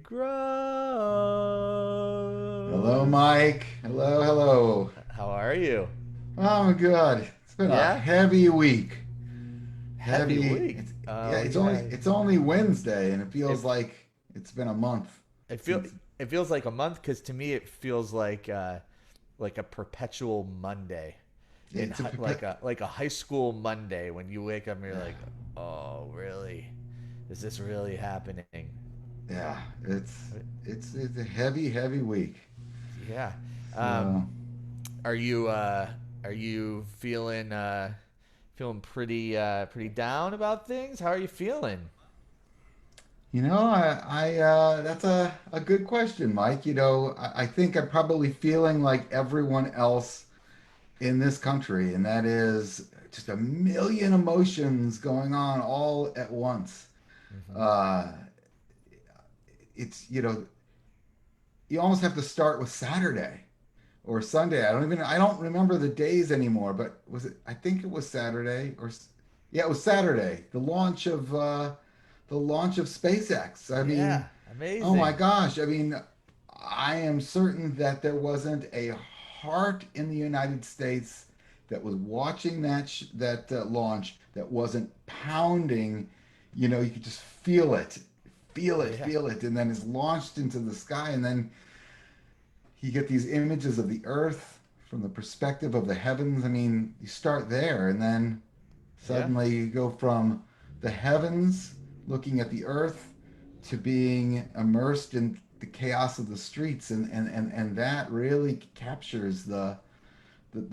Grow. Hello, Mike. Hello, hello. How are you? I'm good. It's been a Yeah? heavy week. Heavy Heavy. week. Yeah, Oh, it's only yeah. it's only Wednesday, and it feels It like it's been a month it feel since. it feels like a month because to me it feels like a perpetual Monday in It's a like a high school Monday when you wake up and you're yeah, like, oh, really? Is this really happening? yeah. It's a heavy week. Yeah. Um, So are you feeling pretty down about things? How are you feeling? I that's a good question, Mike. I think I'm probably feeling like everyone else in this country, and that is just a million emotions going on all at once. Hmm. Uh, it's you almost have to start with Saturday or Sunday. I don't remember the days anymore, but was it? I think it was Saturday yeah, it was Saturday. The launch of SpaceX. I mean, Yeah, oh my amazing. gosh. I mean, I am certain that there wasn't a heart in the United States that was watching that launch that wasn't pounding. You could just Yeah, feel it, and then it's launched into the sky, and then you get these images of the earth from the perspective of the heavens. I mean, you start there, and then yeah. suddenly you go from the heavens looking at the earth to being immersed in the chaos of the streets, and that really captures the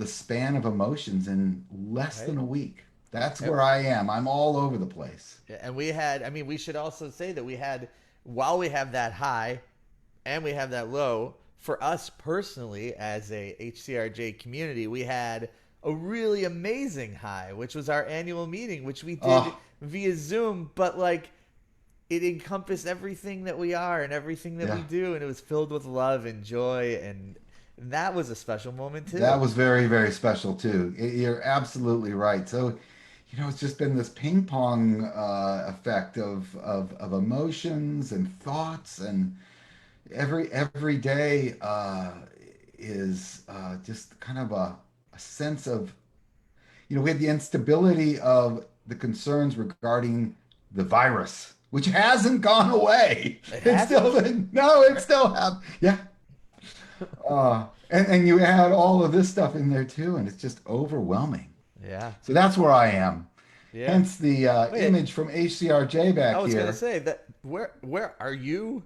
span of emotions in less than Right. a week. That's And, where I am. I'm all over the place. and we had. I mean, we should also say that we had while we have that high and we have that low. For us personally, as a HCRJ community, we had a really amazing high, which was our annual meeting, which we did Oh, via Zoom, but like it encompassed everything that we are and everything that we yeah. do, and it was filled with love and joy, and that was a special moment That too. was very, very special too. You're absolutely right. So, it's just been this ping pong effect of emotions and thoughts, and every day is just kind of a sense of, we had the instability of the concerns regarding the virus, which hasn't gone away. It It's still, hasn't. no, it still have, yeah. And you add all of this stuff in there too, and it's just overwhelming. Yeah, So that's where I am. yeah. Hence the Wait, image from HCRJ I back was gonna here. say that where are you?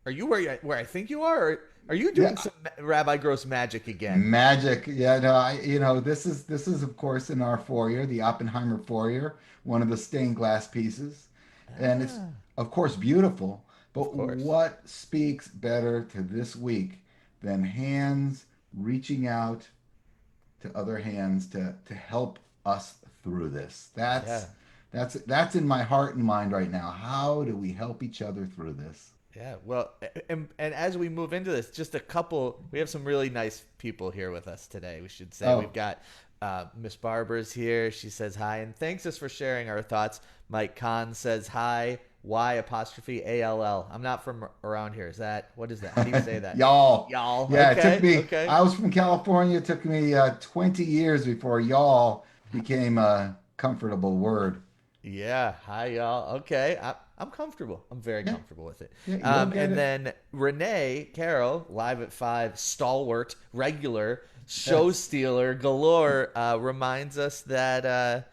Are you where I think you are? Or are you doing Yeah, some Rabbi Gross magic again? magic. Yeah, no, this is of course in our foyer, the Oppenheimer foyer, one of the stained glass pieces, and it's Ah, of course beautiful. of But course. what speaks better to this week than hands reaching out to other hands to help us through this? Yeah, That's in my heart and mind right now. How do we help each other through this? yeah. Well, and as we move into this, just a couple. We have some really nice people here with us today. We should say we've Oh, got Miss Barbara's here. She says hi and thanks us for sharing our thoughts. Mike Kahn says hi. Y apostrophe ALL. I'm not from around here. Is that what is that? How do you say that? y'all. Y'all. Yeah, it took Okay. me, Okay. I was from California. It took me 20 years before y'all became a comfortable word. Yeah. Hi, y'all. Okay. I'm comfortable. I'm very Yeah, comfortable with it. yeah, you'll get And it. then Renee Carroll, live at 5, stalwart, regular, show Yes. stealer galore, reminds us that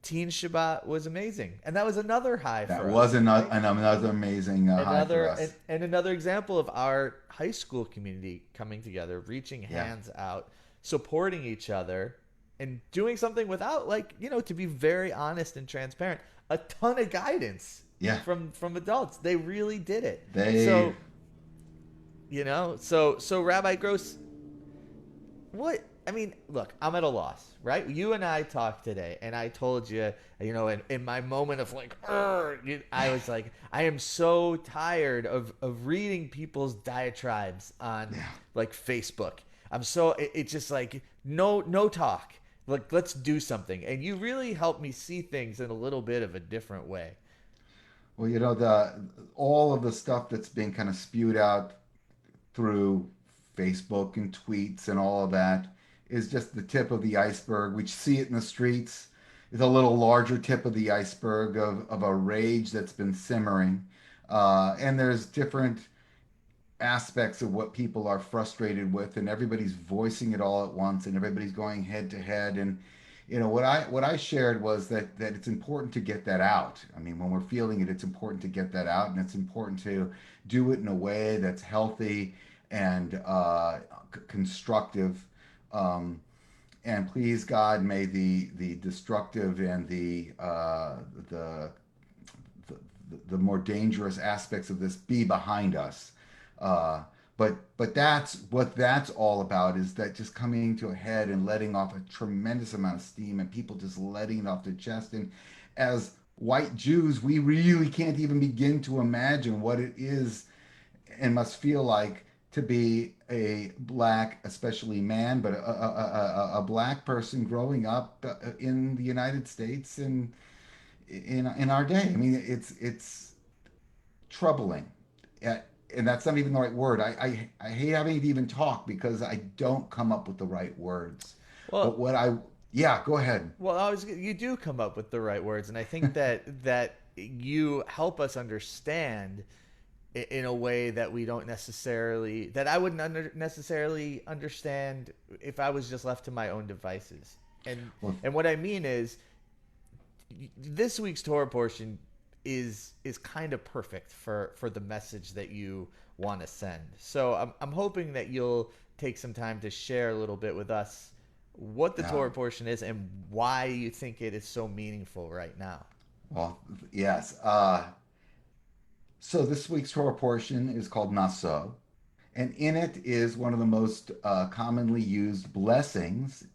Teen Shabbat was amazing. And that was another high That for was us, right? another amazing high for us. And another example of our high school community coming together, reaching Yeah, hands out, supporting each other, and doing something without, like, to be very honest and transparent, a ton of guidance yeah. from adults. They really did it. They, So so Rabbi Gross, what I mean, look, I'm at a loss, right? You and I talked today, and I told you, in my moment of like, I was like, I am so tired of reading people's diatribes on yeah. like Facebook. It's just like no talk. Like, let's do something, and you really helped me see things in a little bit of a different way. Well, the all of the stuff that's being kind of spewed out through Facebook and tweets and all of that is just the tip of the iceberg. We see it in the streets. It's a little larger tip of the iceberg of a rage that's been simmering. And there's different aspects of what people are frustrated with, and everybody's voicing it all at once, and everybody's going head to head. And what I shared was that it's important to get that out. I mean, when we're feeling it, it's important to get that out, and it's important to do it in a way that's healthy and constructive. Um, and please God, may the destructive and the the, the more dangerous aspects of this be behind us. Uh, but that's what that's all about, is that just coming to a head and letting off a tremendous amount of steam, and people just letting it off their chest. And as white Jews, we really can't even begin to imagine what it is and must feel like to be a black, especially man, but a black person growing up in the United States and in our day. I mean, it's troubling. And that's not even the right word. I hate having to even talk because I don't come up with the right words. But Well, yeah, go ahead. you do come up with the right words, and I think that you help us understand in a way that we don't necessarily that I wouldn't necessarily understand if I was just left to my own devices. And Well, and what I mean is this week's Torah portion is kind of perfect for the message that you want to send. So I'm hoping that you'll take some time to share a little bit with us what the yeah. Torah portion is and why you think it is so meaningful right now. Well, yes. So this week's Torah portion is called Naso, and in it is one of the most commonly used blessings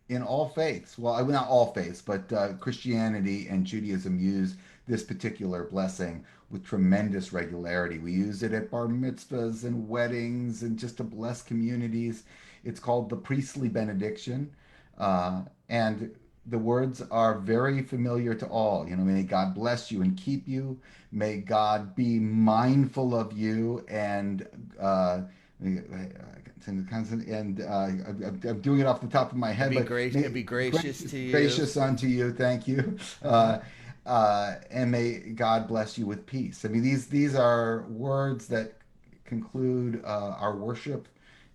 in all faiths. Well, not all faiths, but Christianity and Judaism use this particular blessing with tremendous regularity. We use it at bar mitzvahs and weddings and just to bless communities. It's called the Priestly Benediction. And the words are very familiar to all. May God bless you and keep you. May God be mindful of you and I'm doing it off the top of my head, but And be gracious to you. gracious unto you, thank you, and may God bless you with peace. I mean, these are words that conclude our worship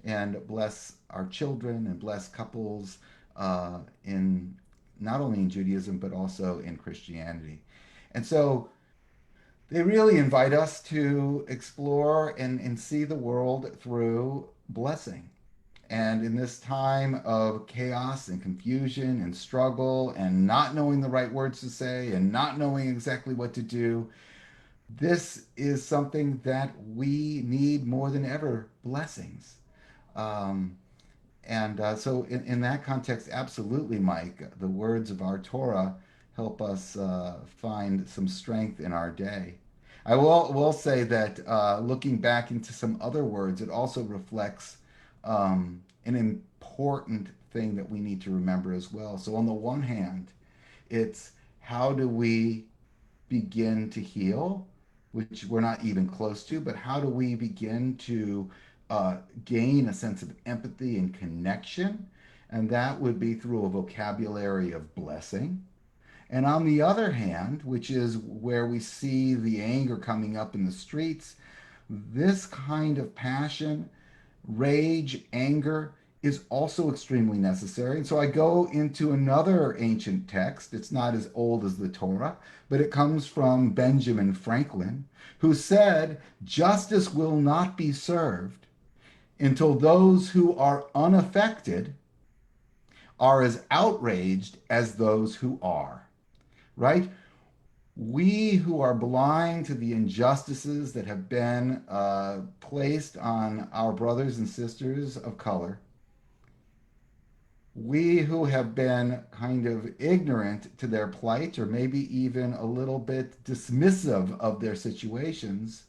and bless our children and bless couples in not only in Judaism but also in Christianity, and so they really invite us to explore and see the world through blessing. And in this time of chaos and confusion and struggle and not knowing the right words to say and not knowing exactly what to do, this is something that we need more than ever, blessings. Um, and in that context, absolutely, Mike, the words of our Torah help us find some strength in our day. I will say that looking back into some other words, it also reflects an important thing that we need to remember as well. So, on the one hand, it's how do we begin to heal, which we're not even close to, but how do we begin to gain a sense of empathy and connection? And that would be through a vocabulary of blessing. And on the other hand, which is where we see the anger coming up in the streets, this kind of passion, rage, anger is also extremely necessary. And so I go into another ancient text. It's not as old as the Torah, but it comes from Benjamin Franklin, who said, "Justice will not be served until those who are unaffected are as outraged as those who are." Right? We who are blind to the injustices that have been placed on our brothers and sisters of color, we who have been kind of ignorant to their plight or maybe even a little bit dismissive of their situations,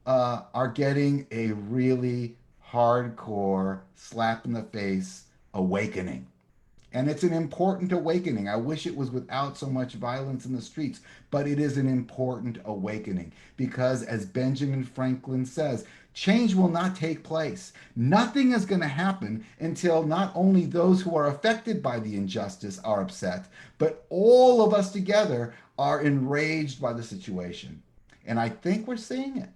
are getting a really hardcore slap in the face awakening. And it's an important awakening. I wish it was without so much violence in the streets, but it is an important awakening because, as Benjamin Franklin says, change will not take place. Nothing is going to happen until not only those who are affected by the injustice are upset, but all of us together are enraged by the situation. And I think we're seeing it.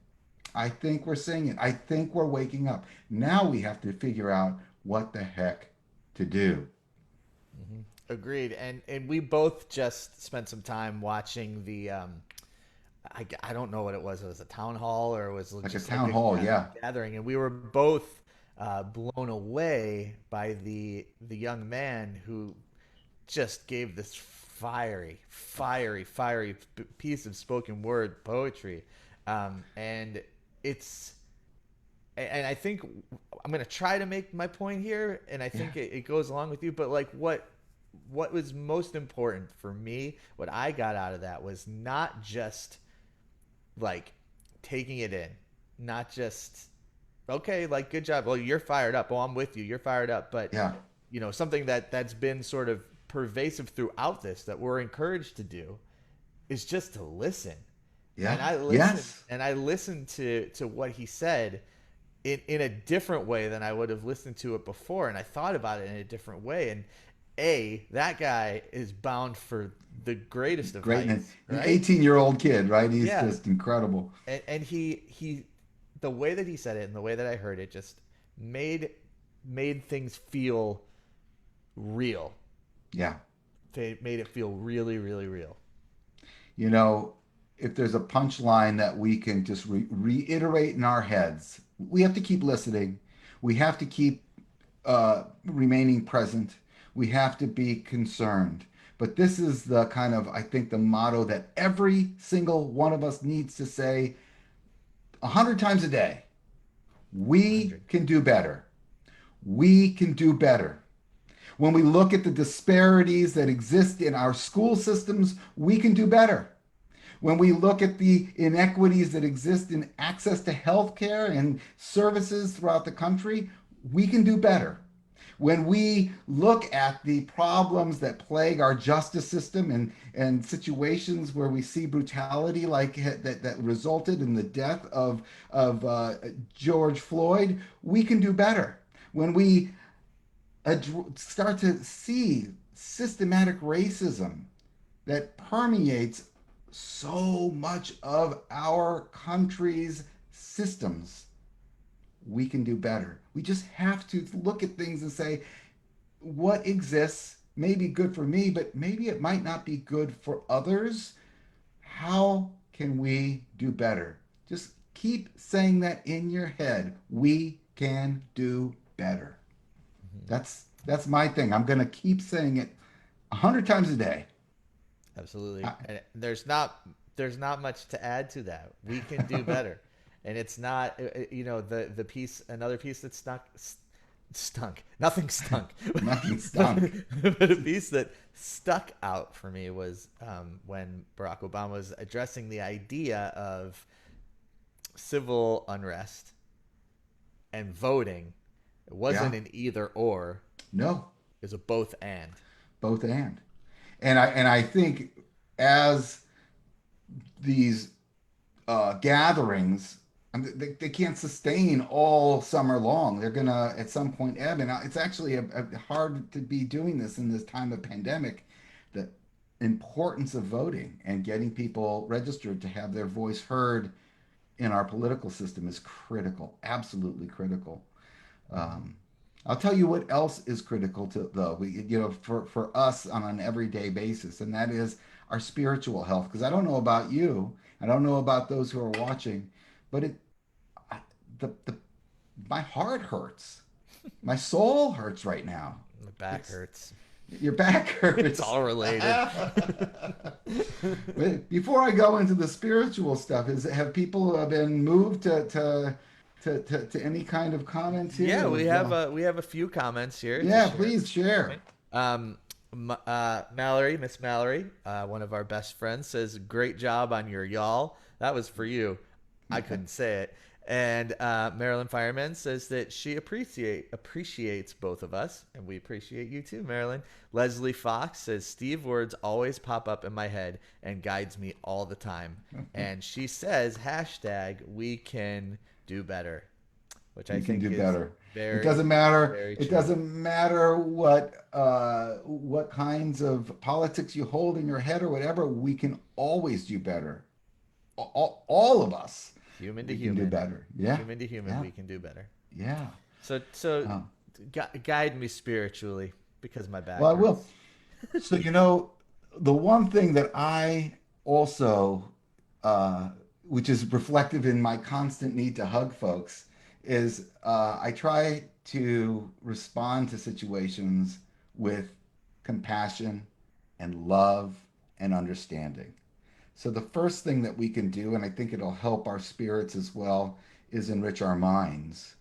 I think we're seeing it. I think we're waking up. Now we have to figure out what the heck to do. Hmm. Agreed. And we both just spent some time watching the I don't know what it was. It was a town hall or it was Like a just like town hall, yeah. gathering, and we were both blown away by the young man who just gave this fiery piece of spoken word poetry, and it's and I think I'm gonna try to make my point here, and I Yeah. think it goes along with you. But like, what was most important for me, what I got out of that was not just like taking it in, not just okay, like good job. Well, you're fired up. Oh, I'm with you. You're fired up. But Yeah. something that's been sort of pervasive throughout this that we're encouraged to do is just to listen. Yeah. And Yes. I listened to what he said in a different way than I would have listened to it before, and I thought about it in a different way. And that guy is bound for the greatest of Great. And heights, an right? 18-year-old kid, right? He's Yeah, just incredible. and he the way that he said it and the way that I heard it just made made things feel real. Yeah. It made it feel really, really real. You know, if there's a punchline that we can just reiterate in our heads, we have to keep listening. We have to keep remaining present. We have to be concerned. But this is the kind of, I think, the motto that every single one of us needs to say 100 times a day. We 100. can do better. We can do better. When we look at the disparities that exist in our school systems, we can do better. When we look at the inequities that exist in access to healthcare and services throughout the country, we can do better. When we look at the problems that plague our justice system and situations where we see brutality like that resulted in the death of George Floyd, we can do better. When we start to see systematic racism that permeates so much of our country's systems, we can do better. We just have to look at things and say, what exists may be good for me, but maybe it might not be good for others. How can we do better? Just keep saying that in your head. We can do better. Hmm. That's my thing. I'm going to keep saying it 100 times a day. Absolutely. I, And there's not much to add to that. We can do better. And it's not the piece another piece that stunk. Nothing stunk. Nothing but, stunk. but a piece that stuck out for me was when Barack Obama was addressing the idea of civil unrest and voting. It wasn't Yeah. an either or, No, it was a both and. both and I think as these gatherings, they can't sustain all summer long. They're gonna at some point ebb, and it's actually hard to be doing this in this time of pandemic. The importance of voting and getting people registered to have their voice heard in our political system is critical, absolutely critical. Mm-hmm. Um, I'll tell you what else is critical to though for us on an everyday basis, and that is our spiritual health. Because I don't know about you, I don't know about those who are watching, but the my heart hurts, my soul hurts right now. My back It's hurts. your back It's hurts. all related. Before I go into the spiritual stuff, have people been moved to any kind of comments Yeah, here? we have a few comments here to Yeah, share at please this share. point. Mallory, Miss Mallory, one of our best friends, says, "Great job on your y'all." That was for you. I couldn't say it. And Marilyn Fireman says that she appreciates both of us, and we appreciate you too, Marilyn. Leslie Fox says Steve words always pop up in my head and guides me all the time. And she says hashtag we can do better, which I We can think do is better. It very, doesn't matter. very It true. doesn't matter what kinds of politics you hold in your head or whatever. We can always do better. All of us, Human to we can do human, better. Yeah, human to human, yeah, we can do better. yeah. So Um, guide me spiritually because my well, back I will. hurts. So, the one thing that I also, uh, which is reflective in my constant need to hug folks, is I try to respond to situations with compassion and love and understanding. So, the first thing that we can do, and I think it'll help our spirits as well, is enrich our minds,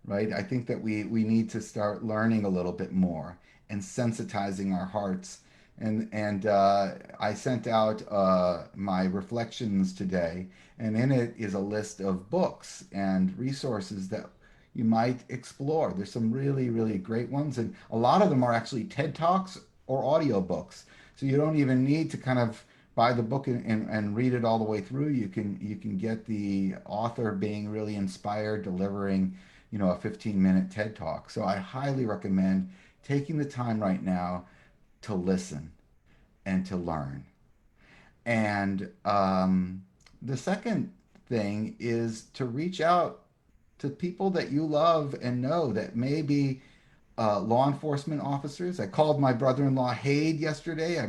right? I think that we need to start learning a little bit more and sensitizing our hearts. And I sent out my reflections today, and in it is a list of books and resources that you might explore. There's some really, really great ones, and a lot of them are actually TED Talks or audio books. So you don't even need to kind of buy the book and read it all the way through. You can get the author being really inspired, delivering, a 15-minute TED Talk. So I highly recommend taking the time right now to listen and to learn. And the second thing is to reach out to people that you love and know that maybe law enforcement officers. I called my brother-in-law Hade yesterday.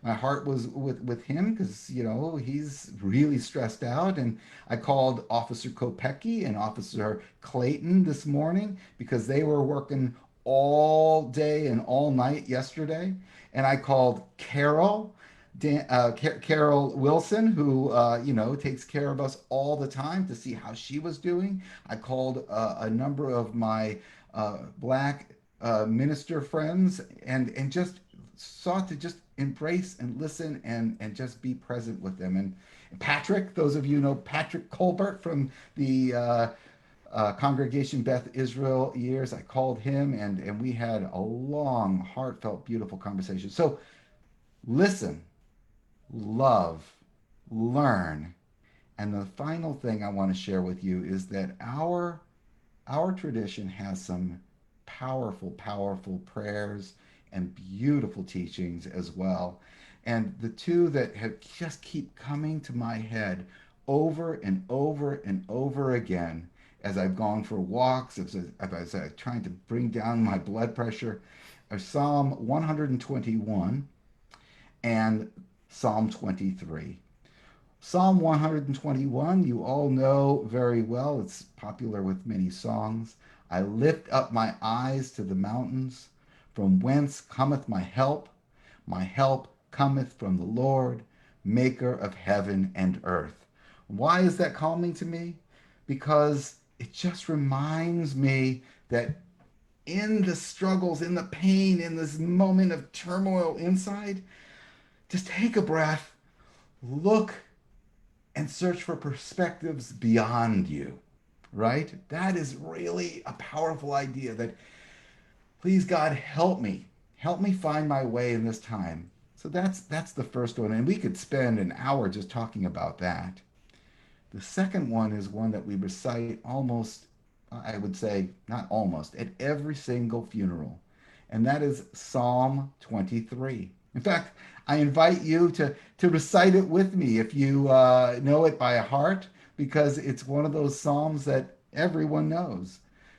My heart was with him because he's really stressed out. And I called Officer Kopecki and Officer Clayton this morning because they were working all day and all night yesterday. And I called Carol Wilson, who takes care of us all the time, to see how she was doing. I called a number of my black minister friends and just sought to just embrace and listen and just be present with them. And Patrick, those of you know Patrick Colbert from the Congregation Beth Israel years, I called him and we had a long, heartfelt, beautiful conversation. So listen, love, learn. And the final thing I want to share with you is that our tradition has some powerful, powerful prayers and beautiful teachings as well. And the two that have just keep coming to my head over and over and over again as I've gone for walks, as I'm trying to bring down my blood pressure, are Psalm 121 and Psalm 23. Psalm 121, you all know very well. It's popular with many songs. I lift up my eyes to the mountains. From whence cometh my help? My help cometh from the Lord, maker of heaven and earth. Why is that calming to me? Because it just reminds me that in the struggles, in the pain, in this moment of turmoil inside, just take a breath, look and search for perspectives beyond you, right? That is really a powerful idea that, please God, help me find my way in this time. So that's the first one, and we could spend an hour just talking about that. The second one is one that we recite almost, I would say, not almost, at every single funeral, and that is Psalm 23. In fact, I invite you to recite it with me if you know it by heart, because it's one of those Psalms that everyone knows.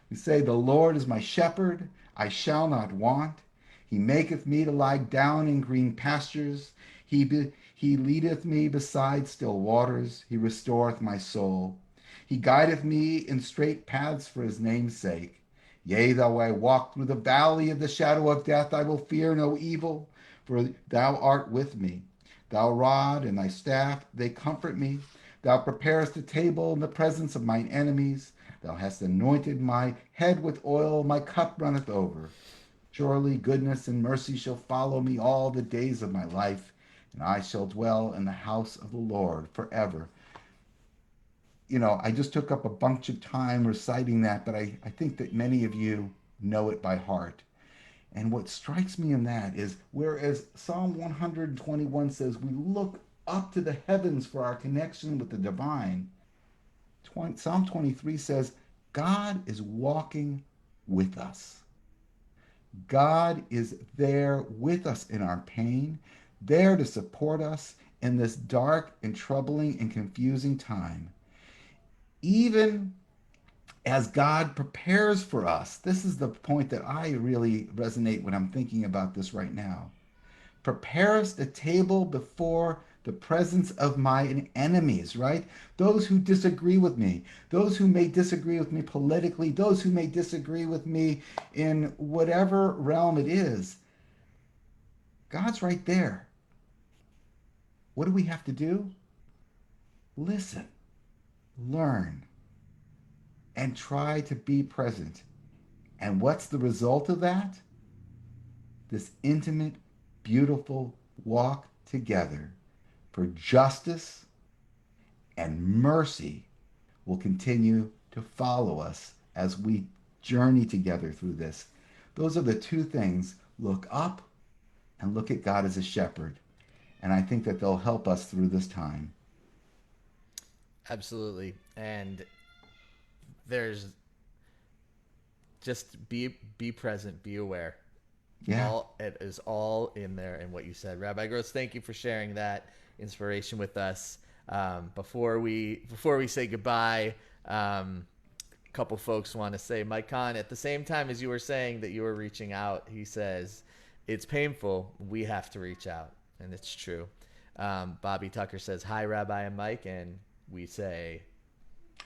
We say, "The Lord is my shepherd, I shall not want. He maketh me to lie down in green pastures. He leadeth me beside still waters. He restoreth my soul. He guideth me in straight paths for his name's sake. Yea, though I walk through the valley of the shadow of death, I will fear no evil, for thou art with me. Thy rod and thy staff, they comfort me. Thou preparest a table in the presence of mine enemies. Thou hast anointed my head with oil, my cup runneth over. Surely goodness and mercy shall follow me all the days of my life, and I shall dwell in the house of the Lord forever." I just took up a bunch of time reciting that, but I think that many of you know it by heart. And what strikes me in that is, whereas Psalm 121 says we look up to the heavens for our connection with the divine, Psalm 23 says God is walking with us. God is there with us in our pain, there to support us in this dark and troubling and confusing time. Even as God prepares for us, this is the point that I really resonate when I'm thinking about this right now. Prepare us a table before the presence of my enemies, right? Those who disagree with me, those who may disagree with me politically, those who may disagree with me in whatever realm it is. God's right there. What do we have to do? Listen, learn, and try to be present. And what's the result of that? This intimate, beautiful walk together for justice and mercy will continue to follow us as we journey together through this. Those are the two things. Look up and look at God as a shepherd. And I think that they'll help us through this time. Absolutely. And there's just be present, be aware. Yeah. It is all in there in what you said. Rabbi Gross, thank you for sharing that inspiration with us. Before we say goodbye, a couple folks want to say, Mike Kahn, at the same time as you were saying that you were reaching out, he says, it's painful. We have to reach out. And it's true. Bobby Tucker says, hi, Rabbi and Mike. And we say,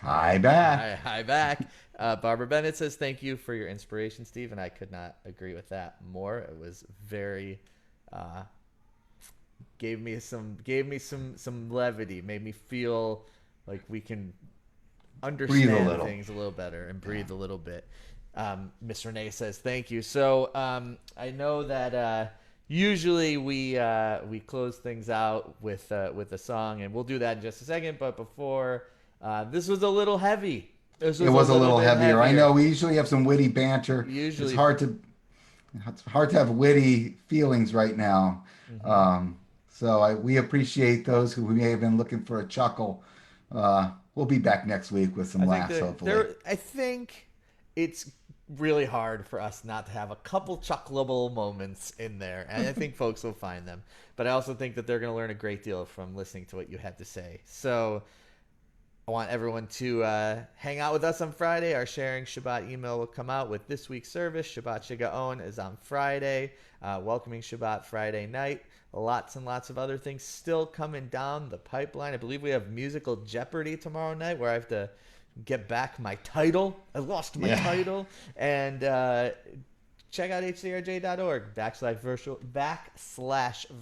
hi back. Hi back. Barbara Bennett says, thank you for your inspiration, Steve. And I could not agree with that more. It was very, gave me some levity, made me feel like we can understand things a little better and breathe a little bit. Miss Renee says, thank you. So I know that usually we close things out with a song, and we'll do that in just a second. But before, this was a little heavy. It was a little heavier. I know we usually have some witty banter. Usually, it's hard to have witty feelings right now. Mm-hmm. So we appreciate those who may have been looking for a chuckle. We'll be back next week with some laughs, hopefully. I think it's really hard for us not to have a couple chuckleable moments in there, and I think folks will find them. But I also think that they're going to learn a great deal from listening to what you had to say. So I want everyone to hang out with us on Friday. Our Sharing Shabbat email will come out with this week's service. Shabbat Shigaon is on Friday. Welcoming Shabbat Friday night. Lots and lots of other things still coming down the pipeline. I believe we have Musical Jeopardy tomorrow night, where I have to get back my title. I lost my title. And check out hcrj.org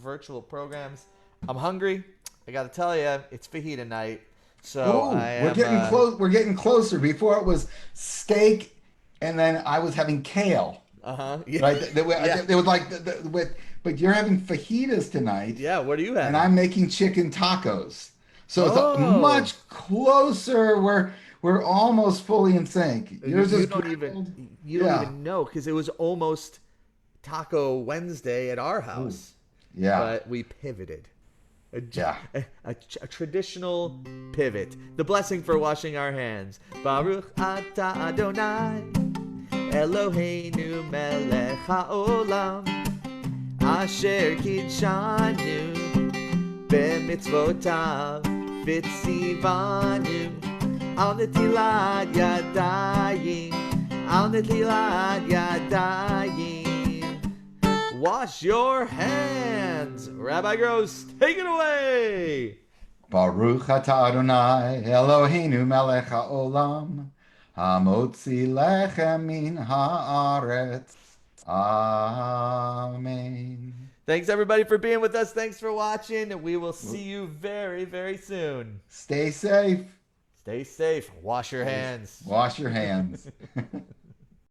/virtual programs. I'm hungry. I got to tell you, it's fajita night. So we're getting close. We're getting closer. Before it was steak, and then I was having kale. Yeah. Right. It was like but you're having fajitas tonight. Yeah. What are you having? And I'm making chicken tacos. So it's much closer. We're almost fully in sync. You don't even know, because it was almost Taco Wednesday at our house. Ooh. Yeah. But we pivoted. A traditional pivot. The blessing for washing our hands. Baruch atah Adonai Eloheinu melech haolam asher kidshanu b'mitzvotav v'tzivanu al netilat yadayim wash your hands. Rabbi Gross, take it away. Baruch atah Adonai Eloheinu melech haolam hamotzi lechem min haaretz. Amen. Thanks everybody for being with us. Thanks for watching, and we will see you very, very soon. Stay safe. Stay safe. Wash your hands. Wash your hands.